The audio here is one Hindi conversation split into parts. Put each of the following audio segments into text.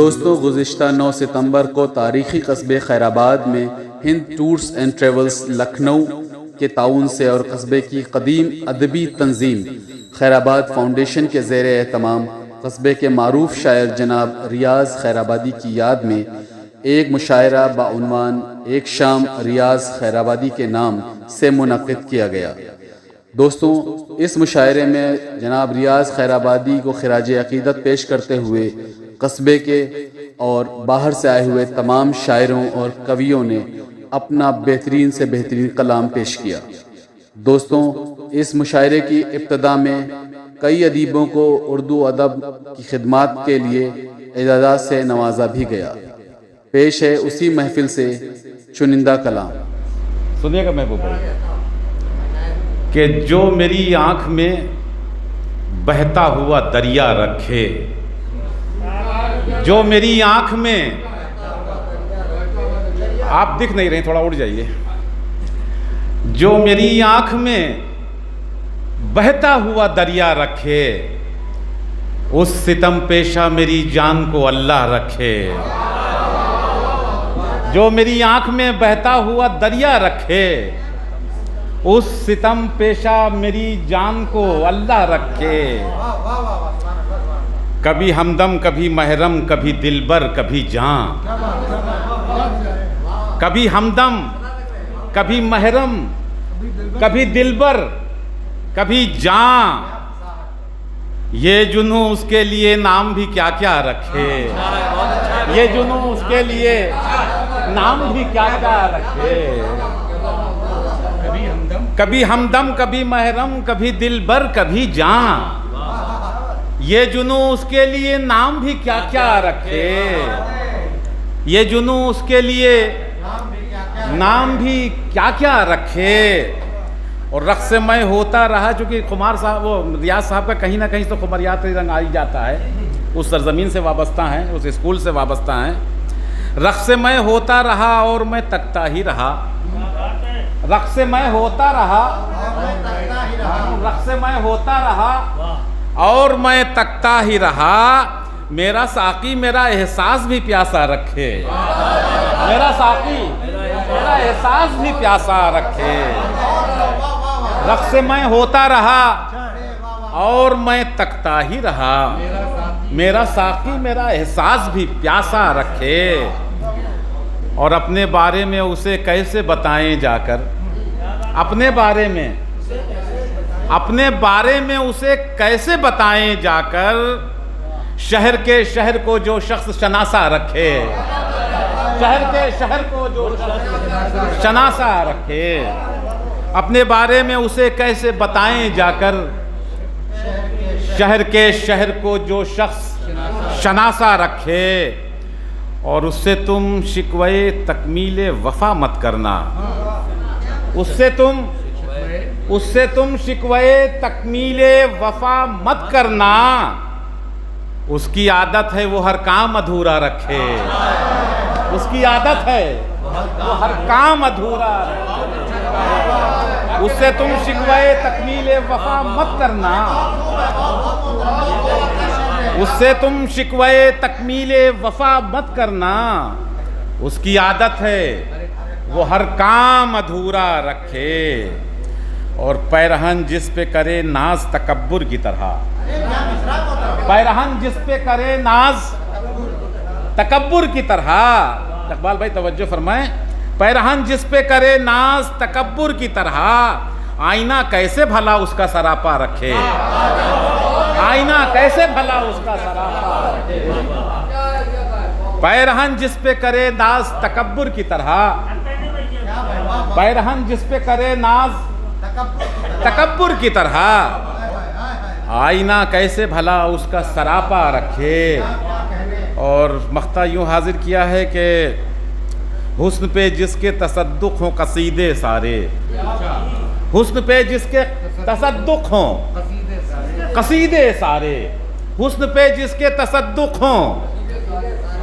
दोस्तों, गुज़िश्ता 9 सितंबर को तारीख़ी कस्बे खैराबाद में Hind tours and travels Lucknow के ताउन से और कस्बे की कदीम अदबी तंजीम खैराबाद फाउंडेशन के ज़ेर एहतमाम कस्बे के मारूफ शायर जनाब रियाज़ खैराबादी की याद में एक मुशायरा बाउन्वान एक शाम रियाज़ खैराबादी के नाम से मुनक़िद किया गया। दोस्तों, इस मुशायरे में जनाब रियाज़ खैराबादी को खिराज अक़ीदत पेश करते हुए कस्बे के और बाहर से आए हुए तमाम शायरों और कवियों ने अपना बेहतरीन से बेहतरीन कलाम पेश किया। दोस्तों, इस मुशायरे की इब्तदा में कई अदीबों को उर्दू अदब की खिदमात के लिए एजाज़त से नवाजा भी गया। पेश है उसी महफिल से चुनिंदा कलाम। सुनिएगा महबूब भाई कि जो मेरी आँख में बहता हुआ दरिया रखे, जो मेरी आँख में, आप दिख नहीं रहे, थोड़ा उठ जाइए, जो मेरी आँख में बहता हुआ दरिया रखे, उस सितम पेशा मेरी जान को अल्लाह रखे। जो मेरी आँख में बहता हुआ दरिया रखे, उस सितम पेशा मेरी जान को अल्लाह रखे। कभी हमदम, कभी महरम, कभी दिलबर, कभी जान। कभी हमदम, कभी महरम, कभी दिलबर, कभी जान। ये जुनू उसके लिए नाम भी क्या क्या रखे, ये जुनू उसके लिए नाम भी क्या क्या रखे। कभी हमदम, कभी महरम, कभी दिलबर, कभी जान। ये जुनू उसके लिए नाम भी क्या क्या रखे, ये जुनू उसके लिए नाम भी क्या क्या रखे। और रक़्स मैं होता रहा, चूँकि खुमार साहब, वो रियाज साहब का कहीं ना कहीं तो खुमारियात रंग आ ही जाता है, उस सरजमीन से वाबस्ता हैं, उस स्कूल से वाबस्ता हैं। रक़्स मैं होता रहा और मैं तकता ही रहा, रक़्स मैं होता रहा, रक़्स मैं होता रहा और मैं तकता ही रहा। मेरा साकी मेरा एहसास भी प्यासा रखे, मेरा साकी मेरा एहसास भी प्यासा रखे। रक़्स मैं होता रहा और मैं तकता ही रहा, मेरा साकी मेरा एहसास भी प्यासा रखे। और अपने बारे में उसे कैसे बताएं जाकर, अपने बारे में, अपने बारे में उसे कैसे बताएं जाकर। शहर के शहर को जो शख्स शनासा रखे, शहर के शहर को जो शख्स शनासा रखे। अपने बारे में उसे कैसे बताएं जाकर। शहर के शहर को जो शख्स शनासा रखे। और उससे तुम शिकवे तकमीले वफा मत करना, उससे तुम शिकवे तकमीले वफा मत करना। उसकी आदत है वो हर काम अधूरा रखे, उसकी आदत है वो हर काम अधूरा रखे। उससे तुम शिकवे तकमीले वफा मत करना, उससे तुम शिकवे तकमीले वफा मत करना। उसकी आदत है वो हर काम अधूरा रखे। और पैरहन जिस पे करे नाज तकब्बुर की तरह, पैरहन जिस पे करे नाज तकब्बुर की तरह। इकबाल भाई तवज्जो फरमाएं। पैरहन जिस पे करे नाज तकब्बुर की तरह, आईना कैसे भला उसका सरापा रखे, आईना कैसे भला उसका सरापा रखे। पैरहन जिस पे करे नाज तकब्बुर की तरह, पैरहन जिस पे करे नाज तकब्बुर की तरह, आईना कैसे भला उसका सरापा रखे। और मख्ता यूँ हाजिर किया है कि हुस्न पे जिसके तसद्दुक़ हों कसीदे सारे, हुस्न पे जिसके तसद्दुक़ हों कसीदे सारे, हुस्न पे जिसके तसद्दुक़ हों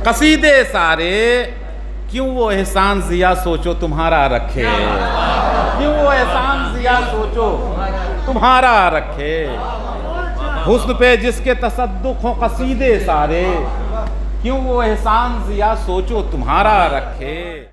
कसीदे सारे। क्यों वो एहसान ज़िया सोचो तुम्हारा रखे, क्यों वो एहसान ज़िया सोचो तुम्हारा रखे। हुस्न पे जिसके तसद्दुक़ हों कसीदे सारे, क्यों वो एहसान जिया सोचो तुम्हारा रखे।